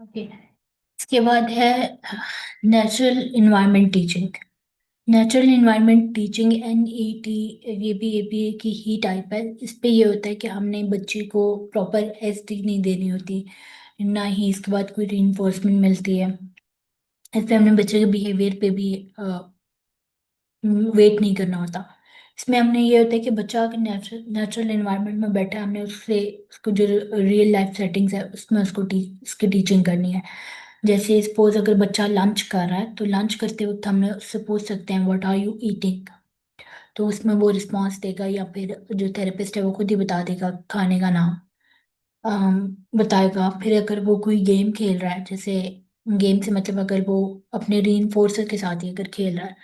Okay. इसके बाद है natural environment teaching. Natural environment teaching NET, ये भी APA की ही टाइप है। इस पे ये होता है कि हमने बच्चे को प्रॉपर SD नहीं देनी होती, ना ही इसके बाद कोई रीइंफोर्समेंट मिलती है। इस पे हमने बच्चे के बिहेवियर पे भी वेट नहीं करना होता। इसमें हमने ये होता है कि बच्चा अगर नेचुरल इन्वायरमेंट में बैठा है, हमने उससे उसको जो रियल लाइफ सेटिंग्स है उसमें उसकी टीचिंग करनी है। जैसे सपोज अगर बच्चा लंच कर रहा है तो लंच करते वक्त हमने उससे पूछ सकते हैं व्हाट आर यू ईटिंग। तो उसमें वो रिस्पॉन्स देगा, या फिर जो थेरेपिस्ट है वो खुद ही बता देगा खाने का नाम बताएगा। फिर अगर वो कोई गेम खेल रहा है, जैसे गेम से मतलब अगर वो अपने रीइंफोर्सर के साथ ही अगर खेल रहा है,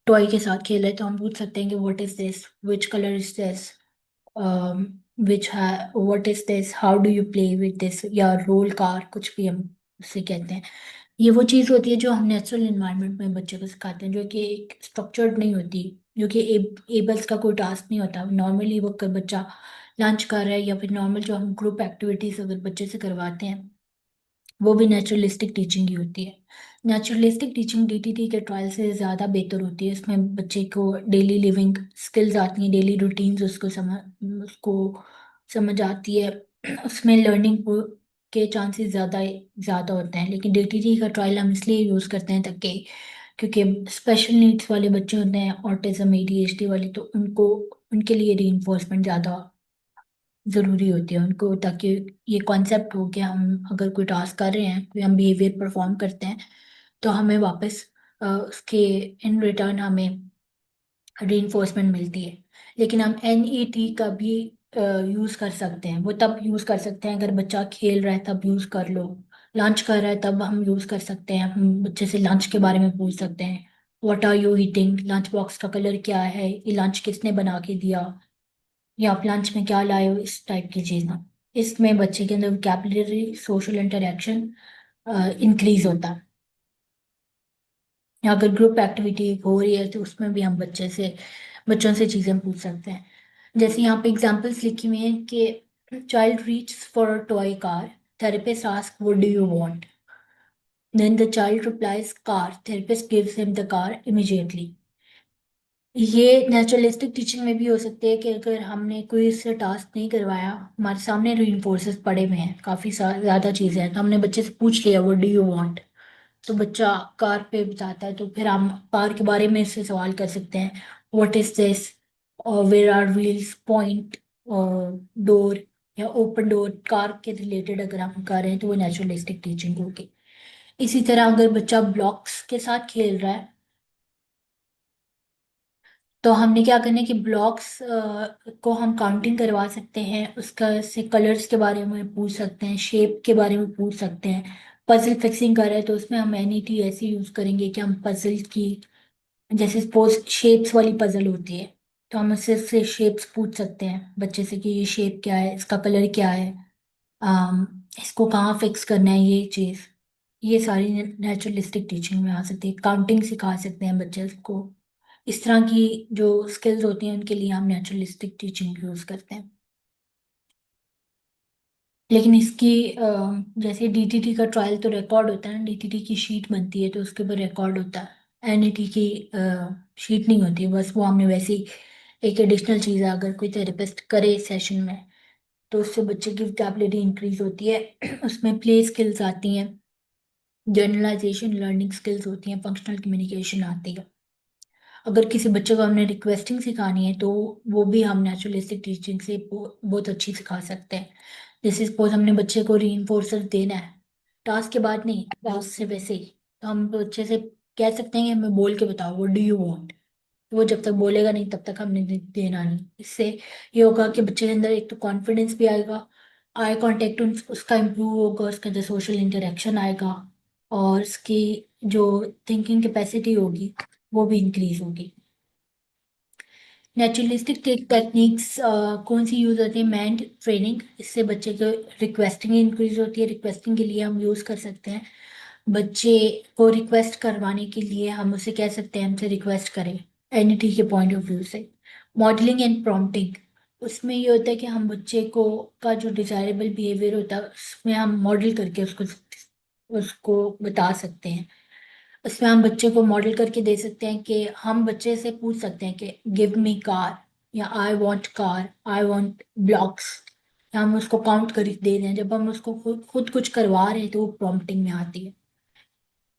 टॉय के साथ खेल रहा है, तो हम पूछ सकते हैं कि what is this, which colour is this, which है, what is this, how do you play with this, या रोल कार, कुछ भी हम उससे कहते हैं। ये वो चीज़ होती है जो हम नेचुरल इन्वायरमेंट में बच्चे को सिखाते हैं, जो कि एक स्ट्रक्चर्ड नहीं होती, जो कि एबल्स का कोई टास्क नहीं होता। नॉर्मली वो अगर बच्चा लंच कर रहा है, या फिर नॉर्मल जो हम ग्रुप एक्टिविटीज अगर बच्चे से करवाते हैं, वो भी नेचुरलिस्टिक टीचिंग ही होती है। नेचुरलिस्टिक टीचिंग DTT के ट्रायल से ज़्यादा बेहतर होती है। इसमें बच्चे को डेली लिविंग स्किल्स आती हैं, डेली रूटीन्स उसको समझ आती है। उसमें लर्निंग के चांसेस ज़्यादा ज़्यादा होते हैं। लेकिन DTT का ट्रायल हम इसलिए यूज़ करते हैं ताकि, क्योंकि स्पेशल नीड्स वाले बच्चे होते हैं, ऑटिज्म ADHD वाले, तो उनको उनके लिए रीइंफोर्समेंट ज़्यादा ज़रूरी होती है उनको, ताकि ये कॉन्सेप्ट हो कि हम अगर कोई टास्क कर रहे हैं, कोई हम बिहेवियर परफॉर्म करते हैं, तो हमें वापस उसके इन रिटर्न हमें रीइंफोर्समेंट मिलती है। लेकिन हम NET का भी यूज़ कर सकते हैं। वो तब यूज़ कर सकते हैं अगर बच्चा खेल रहा है, तब यूज़ कर लो। लंच कर रहा है तब हम यूज़ कर सकते हैं, हम बच्चे से लंच के बारे में पूछ सकते हैं, what are you eating, lunch box का कलर क्या है, ये लंच किसने बना के दिया, या आप लंच में क्या लाए हो, इस टाइप की चीज़ें। इसमें बच्चे के अंदर वोकैबुलरी, सोशल इंटरेक्शन इंक्रीज होता है। या अगर ग्रुप एक्टिविटी हो रही है तो उसमें भी हम बच्चों से चीज़ें पूछ सकते हैं। जैसे यहाँ पे एग्जांपल्स लिखी हुई हैं कि child reach for a toy car, therapist ask what do you want, then the child replies car, therapist gives him the car immediately. ये नेचुरलिस्टिक टीचिंग में भी हो सकती है कि अगर हमने कोई इससे टास्क नहीं करवाया, हमारे सामने रीइंफोर्सेस पड़े हुए हैं, काफ़ी ज़्यादा चीज़ें हैं, तो हमने बच्चे से पूछ लिया व्हाट डू यू वांट, तो बच्चा कार पे बताता है, तो फिर हम कार के बारे में इससे सवाल कर सकते हैं, व्हाट इज दिस, और where are wheels, point, door, या ओपन डोर, कार के रिलेटेड अगर हम कर रहे हैं तो वो नेचुरलिस्टिक टीचिंग होगी। इसी तरह अगर बच्चा ब्लॉक्स के साथ खेल रहा है, तो हमने क्या करना है कि ब्लॉक्स को हम काउंटिंग करवा सकते हैं, उसका से कलर्स के बारे में पूछ सकते हैं, शेप के बारे में पूछ सकते हैं। पजल फिक्सिंग कर रहे हैं तो उसमें हम NET ऐसे यूज करेंगे कि हम पजल की, जैसे सपोज शेप्स वाली पजल होती है, तो हम उससे से शेप्स पूछ सकते हैं बच्चे से कि ये शेप क्या है, इसका कलर क्या है, इसको कहाँ फिक्स करना है, ये चीज़। ये सारी नेचुरलिस्टिक टीचिंग में आ सकती है। काउंटिंग सिखा सकते हैं बच्चे को। इस तरह की जो स्किल्स होती हैं उनके लिए हम नेचुरलिस्टिक टीचिंग यूज करते हैं। लेकिन इसकी जैसे DTT का ट्रायल तो रिकॉर्ड होता है ना, DTT की शीट बनती है तो उसके ऊपर रिकॉर्ड होता है। NET की शीट नहीं होती, बस वो हमने वैसे ही एक एडिशनल चीज़ है, अगर कोई थेरेपिस्ट करे सेशन में तो उससे बच्चे की वोकैबुलरी इंक्रीज होती है। उसमें प्ले स्किल्स आती हैं, जर्नलाइजेशन लर्निंग स्किल्स होती हैं, फंक्शनल कम्युनिकेशन आती है। अगर किसी बच्चे को हमने रिक्वेस्टिंग सिखानी है तो वो भी हम नेचुरलिस्टिक टीचिंग से बहुत अच्छी सिखा सकते हैं। जैसे सपोज हमने बच्चे को रीइंफोर्सर देना है, टास्क के बाद नहीं, टास्क से वैसे ही, तो हम बच्चे से कह सकते हैं कि हमें बोल के बताओ व्हाट डू यू वांट। वो जब तक बोलेगा नहीं तब तक हमने देना नहीं। इससे ये होगा कि बच्चे के अंदर एक तो कॉन्फिडेंस भी आएगा, आई कांटेक्ट उसका इम्प्रूव होगा, उसका जो सोशल इंटरेक्शन आएगा, और उसकी जो थिंकिंग कैपेसिटी होगी वो भी इंक्रीज होगी। नेचुरलिस्टिक टेक्निक्स कौन सी यूज होती है? मैंड ट्रेनिंग, इससे बच्चे को रिक्वेस्टिंग इंक्रीज होती है। रिक्वेस्टिंग के लिए हम यूज कर सकते हैं, बच्चे को रिक्वेस्ट करवाने के लिए हम उसे कह सकते हैं हमसे रिक्वेस्ट करें, NET के पॉइंट ऑफ व्यू से। मॉडलिंग एंड प्रॉम्प्टिंग, उसमें ये होता है कि हम बच्चे को का जो डिजायरेबल बिहेवियर होता है उसमें हम मॉडल करके उसको उसको बता सकते हैं। उसमें हम बच्चे को मॉडल करके दे सकते हैं कि हम बच्चे से पूछ सकते हैं कि गिव मी कार, या I want car, I want blocks. या हम उसको काउंट कर दे रहे हैं, जब हम उसको खुद कुछ करवा रहे हैं तो वो प्रॉम्प्टिंग में आती है।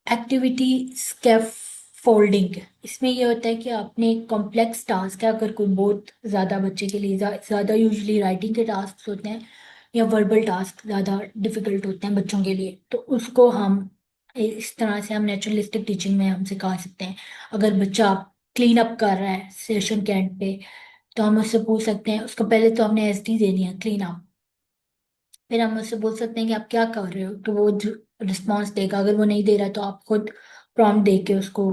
एक्टिविटी स्कैफोल्डिंग, इसमें ये होता है कि आपने कॉम्प्लेक्स टास्क है, अगर कोई बहुत ज़्यादा बच्चे के लिए ज़्यादा यूजली राइटिंग के टास्क होते हैं या वर्बल टास्क ज़्यादा डिफिकल्ट होते हैं बच्चों के लिए, तो उसको हम इस तरह से हम नेचुरलिस्टिक टीचिंग में हम सिखा सकते हैं। अगर बच्चा क्लीन अप कर रहा है सेशन के एंड पे, तो हम उससे पूछ सकते हैं, उसको पहले तो हमने एसडी देनी है क्लीन अप, फिर हम उससे बोल सकते हैं कि आप क्या कर रहे हो, तो वो रिस्पॉन्स देगा। अगर वो नहीं दे रहा तो आप खुद प्रॉम्प्ट दे के उसको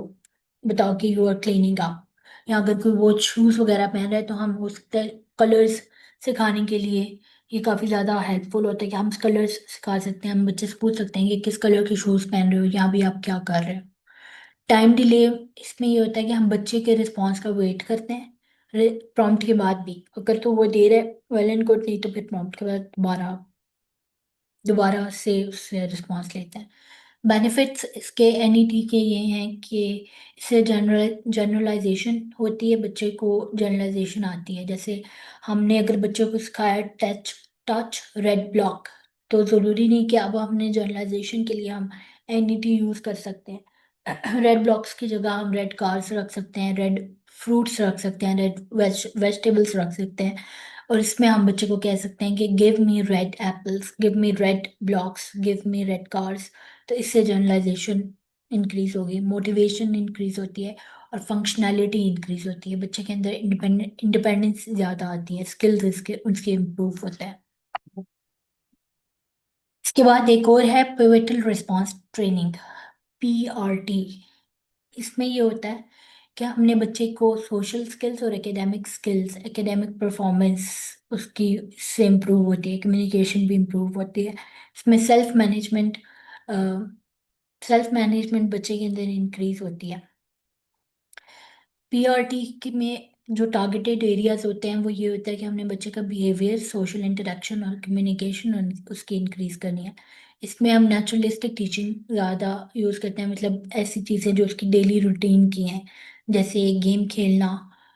बताओ कि यू आर क्लीनिंग अप। या अगर कोई वो शूज वगैरह पहन रहा है तो हम उसके कलर्स सिखाने के लिए ये काफ़ी ज़्यादा हेल्पफुल होता है कि हम कलर्स सिखा सकते हैं। हम बच्चे से पूछ सकते हैं कि किस कलर के शूज पहन रहे हो, या भी आप क्या कर रहे हो। टाइम डिले, इसमें ये होता है कि हम बच्चे के रिस्पॉन्स का वेट करते हैं प्रॉम्प्ट के बाद भी। अगर तो वो दे रहा है वेल एंड गुड, नहीं तो फिर प्रॉम्प्ट के बाद दोबारा दोबारा से उससे रिस्पॉन्स लेते हैं। बेनिफिट्स इसके एनईटी के ये हैं कि इससे जनरलाइजेशन होती है, बच्चे को जनरलाइजेशन आती है। जैसे हमने अगर बच्चों को सिखाया टच टच रेड ब्लॉक, तो ज़रूरी नहीं कि अब हमने जनरलाइजेशन के लिए हम एनईटी यूज़ कर सकते हैं। रेड ब्लॉक्स की जगह हम रेड कार्स रख सकते हैं, रेड फ्रूट्स रख सकते हैं, रेड वेजिटेबल्स रख सकते हैं। और इसमें हम बच्चे को कह सकते हैं कि give me red apples, give me red blocks, give me red cars. तो इससे जनरलाइजेशन इंक्रीज होगी, मोटिवेशन इंक्रीज होती है, और फंक्शनैलिटी इंक्रीज होती है। बच्चे के अंदर इंडिपेंडेंस ज़्यादा आती है, स्किल्स इसके उसके इम्प्रूव होते हैं। इसके बाद एक और है पिवटल रिस्पांस ट्रेनिंग, पीआरटी। इसमें ये होता है कि हमने बच्चे को सोशल स्किल्स और एकेडमिक स्किल्स, एकेडमिक परफॉर्मेंस उसकी से इम्प्रूव होती है, कम्युनिकेशन भी इम्प्रूव होती है। इसमें सेल्फ मैनेजमेंट बच्चे के अंदर इंक्रीज होती है। पीआरटी के में जो टारगेटेड एरियाज होते हैं वो ये होता है कि हमने बच्चे का बिहेवियर, सोशल इंटरेक्शन और कम्युनिकेशन उसकी इंक्रीज करनी है। इसमें हम नेचुरलिस्टिक टीचिंग ज़्यादा यूज़ करते हैं, मतलब ऐसी चीज़ें जो उसकी डेली रूटीन की हैं, जैसे गेम खेलना।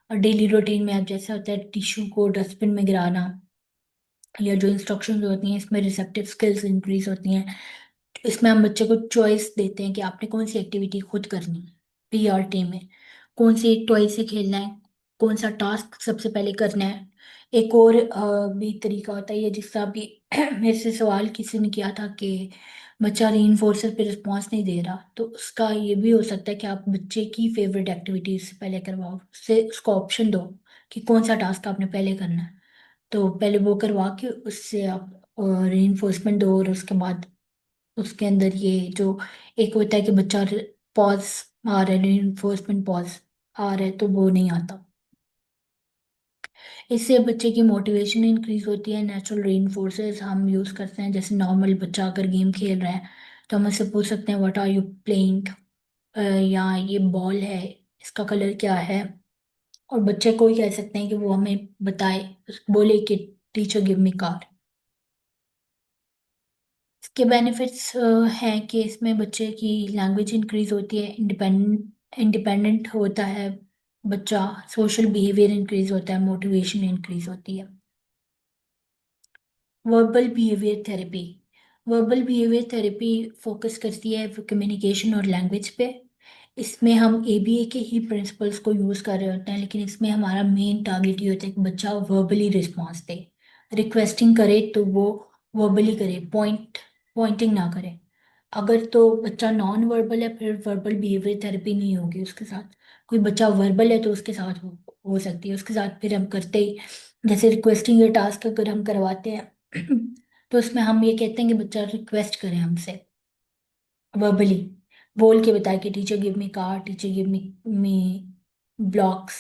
और डेली रूटीन में अब जैसा होता है टिश्यू को डस्टबिन में गिराना, या जो इंस्ट्रक्शंस होती हैं, इसमें रिसेप्टिव स्किल्स इंक्रीज होती हैं। इसमें हम बच्चे को चॉइस देते हैं कि आपने कौन सी एक्टिविटी खुद करनी है पीआरटी में, कौन सी टॉय से खेलना है, कौन सा टास्क सबसे पहले करना है। एक और भी तरीका होता है ये, जिसका भी मेरे से सवाल किसी ने किया था कि बच्चा रीइंफोर्सर पे रिस्पॉन्स नहीं दे रहा, तो उसका ये भी हो सकता है कि आप बच्चे की फेवरेट एक्टिविटी उससे पहले करवाओ, उससे उसको ऑप्शन दो कि कौन सा टास्क आपने पहले करना है। तो पहले वो करवा के उससे आप रीइंफोर्समेंट दो, और उसके बाद उसके अंदर ये जो एक होता है कि बच्चा पॉज आ रहा है, रीइंफोर्समेंट पॉज आ रहा है, तो वो नहीं आता। इससे बच्चे की मोटिवेशन इंक्रीज होती है। नेचुरल रीइंफोर्सर्स हम यूज़ करते हैं, जैसे नॉर्मल बच्चा अगर गेम खेल रहा है तो हम उससे पूछ सकते हैं व्हाट आर यू प्लेइंग, या ये बॉल है, इसका कलर क्या है। और बच्चे को ही कह सकते हैं कि वो हमें बताए, बोले कि टीचर गिव मी कार। इसके बेनिफिट्स हैं कि इसमें बच्चे की लैंग्वेज इंक्रीज होती है, इंडिपेंडेंट होता है बच्चा, सोशल बिहेवियर इंक्रीज होता है, मोटिवेशन इंक्रीज होती है। Verbal behaviour therapy, verbal behaviour therapy focus करती है कम्युनिकेशन और लैंग्वेज पे। इसमें हम एबीए के ही प्रिंसिपल्स को यूज़ कर रहे होते हैं, लेकिन इसमें हमारा मेन टारगेट ये होता है कि बच्चा वर्बली रिस्पॉन्स दे। रिक्वेस्टिंग करे तो वो वर्बली करे, पॉइंटिंग ना करे। अगर तो बच्चा नॉन वर्बल है, फिर वर्बल बिहेवियर थेरेपी नहीं होगी उसके साथ। कोई बच्चा वर्बल है तो उसके साथ हो सकती है, उसके साथ फिर हम करते ही, जैसे रिक्वेस्टिंग ये टास्क अगर हम करवाते हैं तो उसमें हम ये कहते हैं कि बच्चा रिक्वेस्ट करे हमसे वर्बली, बोल के बताए कि teacher give me car, teacher give me blocks,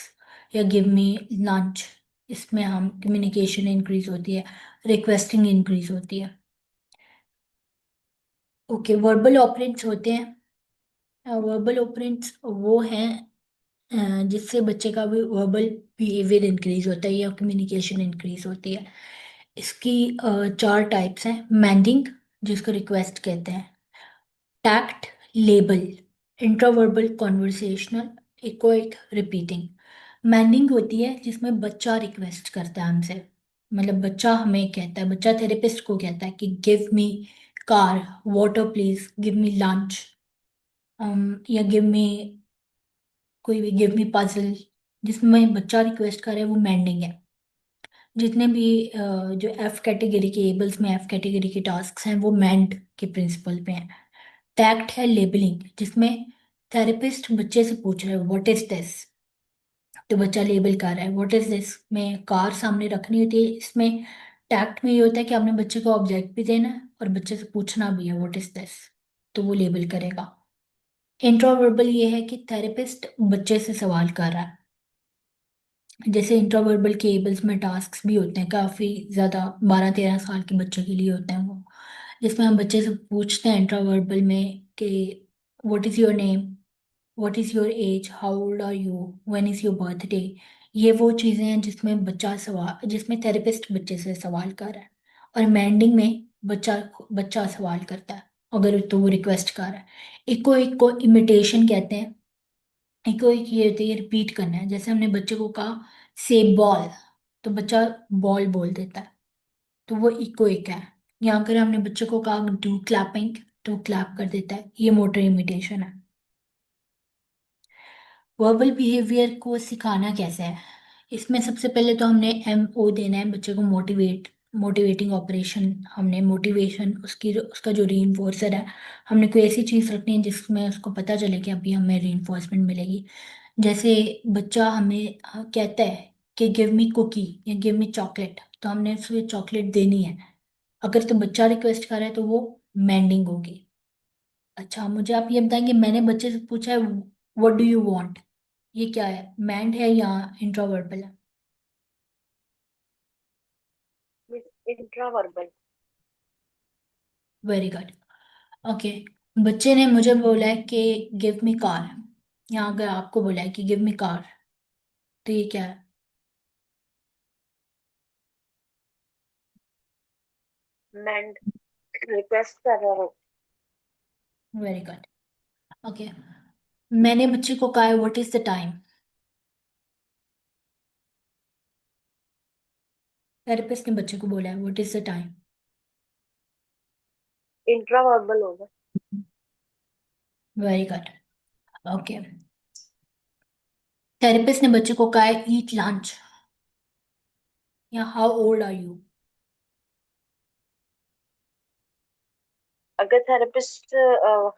या गिव मी लंच। इसमें हम कम्युनिकेशन इंक्रीज होती है, रिक्वेस्टिंग इंक्रीज होती है। ओके, वर्बल ऑपरेंट्स होते हैं। वर्बल ऑपरेंट्स वो हैं जिससे बच्चे का भी वर्बल बिहेवियर इंक्रीज होता है या कम्युनिकेशन इंक्रीज होती है। इसकी चार टाइप्स हैं। मैंडिंग, जिसको रिक्वेस्ट कहते हैं, tact, label, intraverbal conversational, echoic, repeating. Manding होती है जिसमें बच्चा रिक्वेस्ट करता है हमसे, मतलब बच्चा हमें कहता है, बच्चा थेरेपिस्ट को कहता है कि give me car, water please, give me lunch, या गिव मी, कोई भी, गिव मी पजल। जिसमें बच्चा रिक्वेस्ट करे वो मैंडिंग है। जितने भी जो एफ कैटेगरी के एबल्स में एफ कैटेगरी के टास्क हैं वो मैंड के प्रिंसिपल पे हैं। टैक्ट है लेबलिंग, जिसमें थेरेपिस्ट बच्चे से पूछ रहे हैं व्हाट इज दिस, तो बच्चा लेबल कर रहा है व्हाट इज दिस, में कार सामने रखनी होती है। इसमें टैक्ट में ये होता है कि आपने बच्चे को ऑब्जेक्ट भी देना है और बच्चे से पूछना भी है व्हाट इज दिस, तो वो लेबल करेगा। इंट्रोवर्बल ये है कि थेरेपिस्ट बच्चे से सवाल कर रहा है। जैसे इंट्रोवर्बल केबल्स में टास्क भी होते हैं काफ़ी ज़्यादा, 12-13 साल के बच्चों के लिए होते हैं वो, जिसमें हम बच्चे से पूछते हैं इंट्रोवर्बल में कि what is your name, what is your age, how old are you, when is your birthday. ये वो चीज़ें हैं जिसमें थेरेपिस्ट बच्चे से सवाल कर रहा है। और मैंडिंग में बच्चा बच्चा सवाल करता है, अगर तो वो रिक्वेस्ट कर रहा है। इको इमिटेशन कहते हैं। इको एक ये होती है रिपीट करना है, जैसे हमने बच्चे को कहा से बॉल, तो बच्चा बॉल बोल देता है, तो वो इको एक है। या अगर हमने बच्चे को कहा डू क्लैपिंग, तो क्लैप कर देता है, ये मोटर इमिटेशन है। वर्बल बिहेवियर को सिखाना कैसे है, इसमें सबसे पहले तो हमने MO देना है बच्चे को, मोटिवेटिंग ऑपरेशन। हमने मोटिवेशन उसका जो रीइंफोर्सर है, हमने कोई ऐसी चीज़ रखनी है जिसमें उसको पता चले कि अभी हमें रीइंफोर्समेंट मिलेगी। जैसे बच्चा हमें कहता है कि गिव मी कुकी या गिव मी चॉकलेट, तो हमने उसे चॉकलेट देनी है। अगर तो बच्चा रिक्वेस्ट कर रहा है तो वो मैंडिंग होगी। अच्छा, मुझे आप ये बताएंगे, मैंने बच्चे से पूछा है व्हाट डू यू वांट, ये क्या है, मैंड है या इंट्रोवर्बल है? इंट्रावर्बल। Very good. ओके, बच्चे ने मुझे बोला है कि गिव मी कार, या अगर आपको बोला है कि गिव मी कार, तो ये क्या है? मैंड रिक्वेस्ट कर रहा हूँ। Very good. ओके, मैंने बच्चे को कहा है what is the time, therapist ने बच्चे को बोला है व्हाट इज द टाइम। इंट्रावर्बल होगा। Very good. ओके, थेरेपिस्ट ने बच्चे को कहा है ईट लंच, या हाउ ओल्ड आर यू। अगर therapist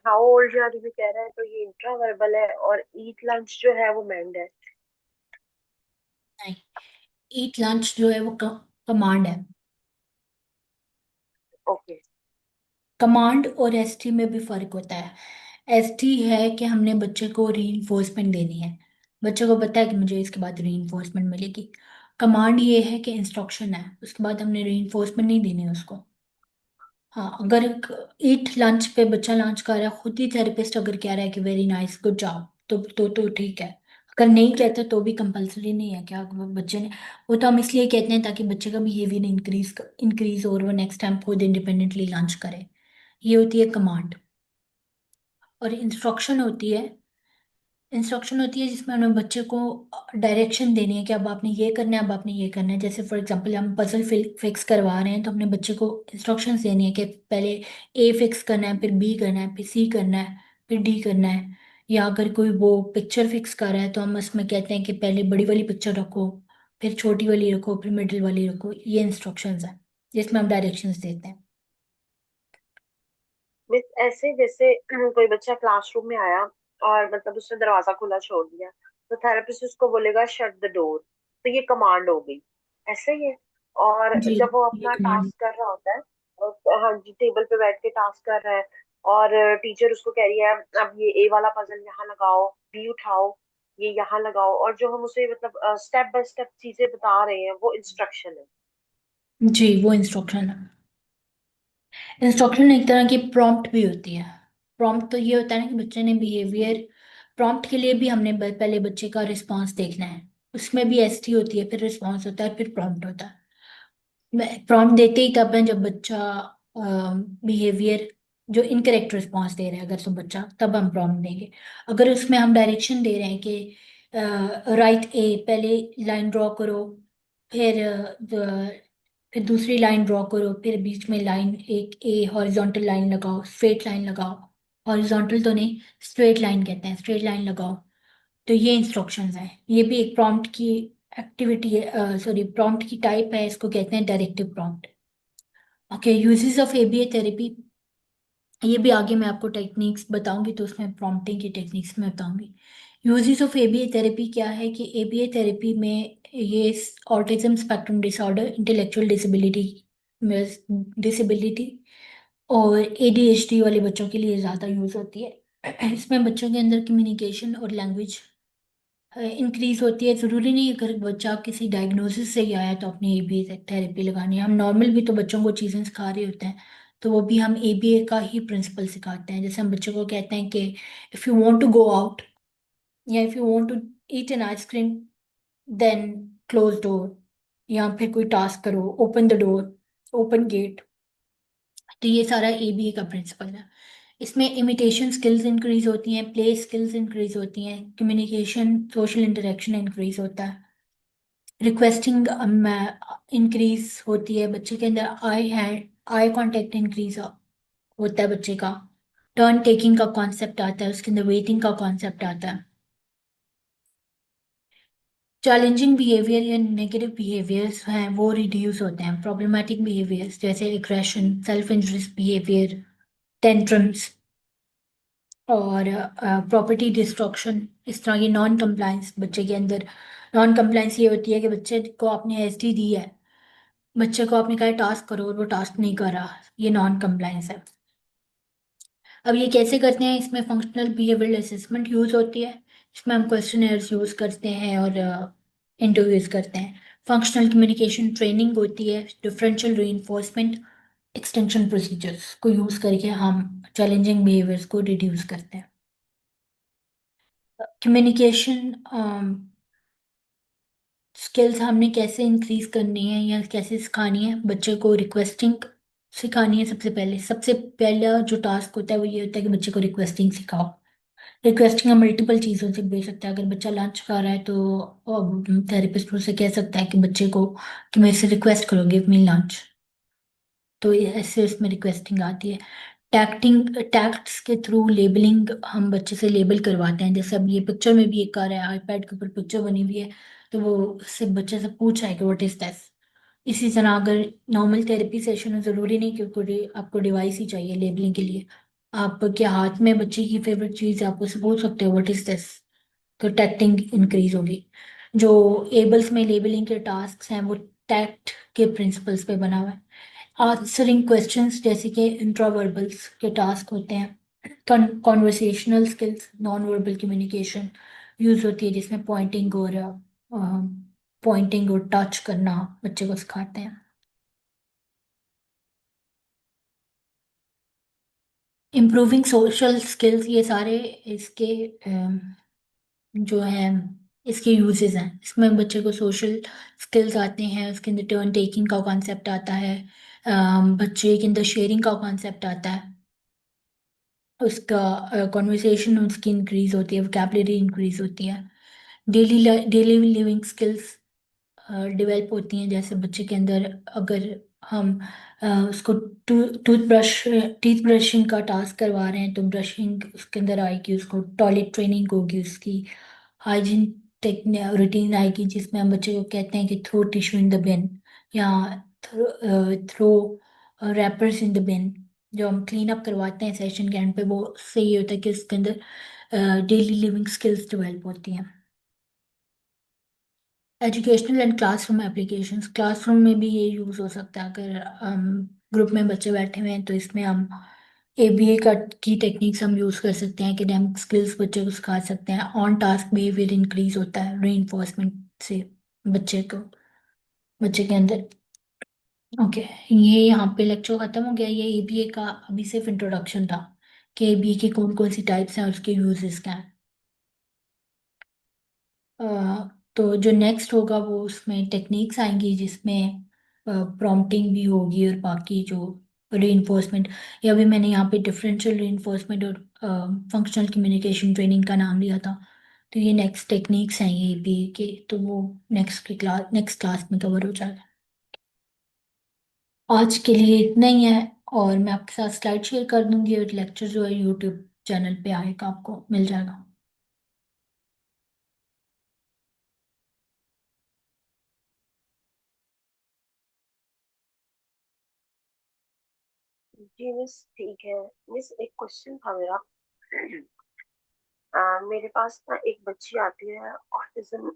how old you are भी कह रहा है तो ये इंट्रावर्बल है, और ईट लंच जो है वो मैंड है। नहीं, ईट लंच जो है वो कमांड है। ओके। कमांड और एसटी में भी फर्क होता है। एसटी है कि हमने बच्चे को रीइंफोर्समेंट देनी है, बच्चे को पता है कि मुझे इसके बाद रीइंफोर्समेंट मिलेगी। कमांड ये है कि इंस्ट्रक्शन है, उसके बाद हमने रीइंफोर्समेंट नहीं देनी है उसको। हाँ, अगर ईट लंच पे बच्चा लंच कर रहा है, खुद ही थेरेपिस्ट अगर कह रहा है कि वेरी नाइस गुड जॉब, तो ठीक है। अगर नहीं कहता तो भी कंपलसरी नहीं है क्या बच्चे ने, वो तो हम इसलिए कहते हैं ताकि बच्चे का बिहेवियर इंक्रीज और वो नेक्स्ट टाइम खुद इंडिपेंडेंटली लंच करे। ये होती है कमांड। और इंस्ट्रक्शन होती है जिसमें हमें बच्चे को डायरेक्शन देनी है कि अब आपने ये करना है, अब आपने ये करना है। जैसे फॉर एग्जांपल हम पजल फिक्स करवा रहे हैं, तो हमने बच्चे को इंस्ट्रक्शंस देनी है कि पहले A फिक्स करना है, फिर B करना है, फिर C करना है, फिर D करना है। या अगर कोई वो पिक्चर फिक्स कर रहा है तो हम उसमें कहते हैं कि पहले बड़ी वाली पिक्चर रखो, फिर छोटी वाली रखो, फिर मिडिल वाली रखो। ये इंस्ट्रक्शंस हैं जिसमें हम डायरेक्शंस देते हैं। मीन्स ऐसे जैसे कोई बच्चा क्लासरूम में आया और मतलब उसने दरवाजा खुला छोड़ दिया, तो थेरेपिस्ट उसको बोलेगा शट द डोर, तो ये कमांड हो गई। ऐसे ही है। और जी, जब वो ये अपना कमांड। टास्क कर रहा होता है, हाँ जी, टेबल पे बैठ के टास्क कर रहा है, और टीचर उसको कह रही है अब ये ए वाला पजल यहाँ लगाओ, बी उठाओ, ये यहाँ लगाओ, और जो हम उसे मतलब स्टेप बाय स्टेप चीजें बता रहे हैं वो इंस्ट्रक्शन है। जी, वो इंस्ट्रक्शन है। इंस्ट्रक्शन एक तरह की प्रॉम्प्ट भी होती है। प्रॉम्प्ट तो ये होता है ना कि बच्चे ने बिहेवियर, प्रॉम्प्ट के लिए भी हमने पहले बच्चे का रिस्पांस देखना है। उसमें भी एसटी होती है, फिर रिस्पांस होता है, फिर प्रॉम्प्ट होता है। प्रॉम्प्ट देते ही तब है जब बच्चा बिहेवियर जो इनकरेक्ट रिस्पॉन्स दे रहा है अगर तो बच्चा, तब हम प्रॉम्प्ट देंगे। अगर उसमें हम डायरेक्शन दे रहे हैं कि राइट ए, पहले लाइन ड्रॉ करो, फिर फिर दूसरी लाइन ड्रॉ करो, फिर बीच में लाइन, एक ए हॉरिजॉन्टल लाइन लगाओ, स्ट्रेट लाइन लगाओ, हॉरिजॉन्टल तो नहीं, स्ट्रेट लाइन कहते हैं, स्ट्रेट लाइन लगाओ। तो ये इंस्ट्रक्शंस हैं, ये भी एक प्रॉम्प्ट की एक्टिविटी है, सॉरी प्रॉम्प्ट की टाइप है, इसको कहते हैं directive prompt. Okay, uses of ABA therapy, ये भी आगे मैं आपको टेक्निक्स बताऊंगी, तो उसमें प्रॉम्प्टिंग की टेक्निक्स में बताऊंगी। यूजेस ऑफ एबीए थेरेपी क्या है कि एबीए थेरेपी में ये autism spectrum disorder, intellectual disability disability और एडीएचडी वाले बच्चों के लिए ज़्यादा यूज़ होती है। इसमें बच्चों के अंदर कम्युनिकेशन और लैंग्वेज इंक्रीज होती है। ज़रूरी नहीं अगर बच्चा किसी डायग्नोसिस से ही आया तो अपनी एबीए थेरेपी लगानी है, हम नॉर्मल भी तो बच्चों को चीज़ें सिखा रहे होते हैं, तो वो भी हम एबीए का ही प्रिंसिपल सिखाते हैं। जैसे हम बच्चों को कहते हैं कि if you want to go out, या if you want to eat an ice cream, then close door, या फिर कोई टास्क करो, open the door, open gate. तो ये सारा एबीए का प्रिंसिपल है। इसमें इमिटेशन स्किल्स इंक्रीज होती हैं, प्ले स्किल्स इंक्रीज होती हैं, कम्युनिकेशन सोशल इंटरेक्शन इंक्रीज होता है, रिक्वेस्टिंग इंक्रीज होती है, बच्चे के अंदर आई कांटेक्ट इंक्रीज होता है बच्चे का, टर्न टेकिंग का कॉन्सेप्ट आता है, उसके अंदर वेटिंग का कॉन्सेप्ट आता है। चैलेंजिंग बिहेवियर या नेगेटिव बिहेवियर्स हैं वो रिड्यूस होते हैं, प्रॉब्लमेटिक बिहेवियर्स जैसे एग्रेशन, सेल्फ इंजurious बिहेवियर, टेंट्रम्स और प्रॉपर्टी डिस्ट्रक्शन, इस तरह की नॉन कंप्लायंस बच्चे के अंदर। नॉन कंप्लायंस ये होती है कि बच्चे को आपने एसडी दी है, बच्चे को आपने कहा टास्क करो और वो टास्क नहीं कर रहा, ये नॉन कंप्लायंस है। अब ये कैसे करते हैं, इसमें फंक्शनल बिहेवियरल असेसमेंट यूज होती है, इसमें हम क्वेश्चनर्स यूज करते हैं और इंटरव्यूज करते हैं। फंक्शनल कम्युनिकेशन ट्रेनिंग होती है, डिफरेंशियल रीइंफोर्समेंट, एक्सटेंशन प्रोसीजर्स को यूज करके हम चैलेंजिंग बिहेवियर्स को रिड्यूस करते हैं। कम्युनिकेशन स्किल्स हमने कैसे इंक्रीज करनी है या कैसे सिखानी है, बच्चे को रिक्वेस्टिंग सिखानी है। सबसे पहला जो टास्क होता है वो ये होता है कि बच्चे को रिक्वेस्टिंग सिखाओ। रिक्वेस्टिंग हम मल्टीपल चीज़ों से भेज सकते हैं, अगर बच्चा लंच खा रहा है तो थेरेपिस्ट उससे कह सकता है कि बच्चे को कि मेरे से रिक्वेस्ट करो, गिव मी लंच। तो ऐसे इसमें रिक्वेस्टिंग आती है। टैक्ट्स के थ्रू लेबलिंग, हम बच्चे से लेबल करवाते हैं, जैसे अब ये पिक्चर में भी एक आ रहा है, आईपैड के ऊपर पिक्चर बनी हुई है, तो वो उससे बच्चे से पूछा है कि व्हाट इज दिस। इसी तरह अगर नॉर्मल थेरेपी सेशन है, ज़रूरी नहीं कि आपको डिवाइस ही चाहिए लेबलिंग के लिए, आपके हाथ में बच्चे की फेवरेट चीज़ है, आप उससे पूछ सकते हो व्हाट इज दिस, तो टैक्टिंग इंक्रीज होगी। जो एबल्स में लेबलिंग के टास्क हैं वो टैक्ट के प्रिंसिपल्स पे बना हुआ है। आंसरिंग क्वेश्चंस जैसे कि इंट्रावर्बल्स के टास्क होते हैं। Conversational skills, non verbal communication use होती है, जिसमें पॉइंटिंग और टच करना बच्चे को सिखाते हैं। इम्प्रूविंग सोशल स्किल्स, ये सारे इसके जो है इसके यूजेस हैं। इसमें बच्चे को सोशल स्किल्स आते हैं, उसके अंदर टर्न टेकिंग का कॉन्सेप्ट आता है, बच्चे के अंदर शेयरिंग का कॉन्सेप्ट आता है, उसका कॉन्वर्सेशन उसकी इंक्रीज होती है, वोकैबलरी इंक्रीज होती है। Daily daily living skills develop होती हैं, जैसे बच्चे के अंदर अगर हम उसको टूथब्रश टीथ ब्रशिंग का टास्क करवा रहे हैं तो ब्रशिंग उसके अंदर आएगी, उसको टॉयलेट ट्रेनिंग होगी, उसकी हाइजीन रूटीन आएगी, जिसमें हम बच्चे को कहते हैं कि थ्रो टिश्यू इन द बिन, या थ्रो रैपर्स इन द बिन। जो हम क्लीन अप करवाते हैं सेशन के एंड पे, वो उससे ये होता है कि उसके अंदर डेली लिविंग स्किल्स डेवलप होती हैं। Educational and classroom applications, classroom में भी ये यूज़ हो सकता है, अगर ग्रुप में बच्चे बैठे हुए हैं तो इसमें हम एबीए का की टेक्निक्स हम यूज़ कर सकते हैं, एकेडमिक स्किल्स बच्चे को सिखा सकते हैं, ऑन टास्क बिहेवियर इंक्रीज होता है रीइंफोर्समेंट से बच्चे को, बच्चे के अंदर। ओके, ये यहाँ पे लेक्चर खत्म हो गया, ये एबीए का अभी सिर्फ इंट्रोडक्शन था कि एबीए की कौन कौन सी टाइप्स हैं और उसके यूजेस क्या हैं। अ, तो जो नेक्स्ट होगा वो उसमें टेक्निक्स आएंगी, जिसमें प्रॉम्प्टिंग भी होगी और बाकी जो रीइंफोर्समेंट, या भी मैंने यहाँ पे डिफरेंशियल रीइंफोर्समेंट और फंक्शनल कम्युनिकेशन ट्रेनिंग का नाम लिया था। तो ये नेक्स्ट टेक्निक्स हैं ये भी के, तो वो नेक्स्ट क्लास में कवर हो जाएगा। आज के लिए इतना ही है, और मैं आपके साथ स्लाइड शेयर कर दूंगी, और लेक्चर जो है यूट्यूब चैनल पे आएगा, आपको मिल जाएगा। जी मिस, ठीक है। मिस, एक क्वेश्चन था मेरा। मेरे पास ना एक बच्ची आती है ऑटिज्म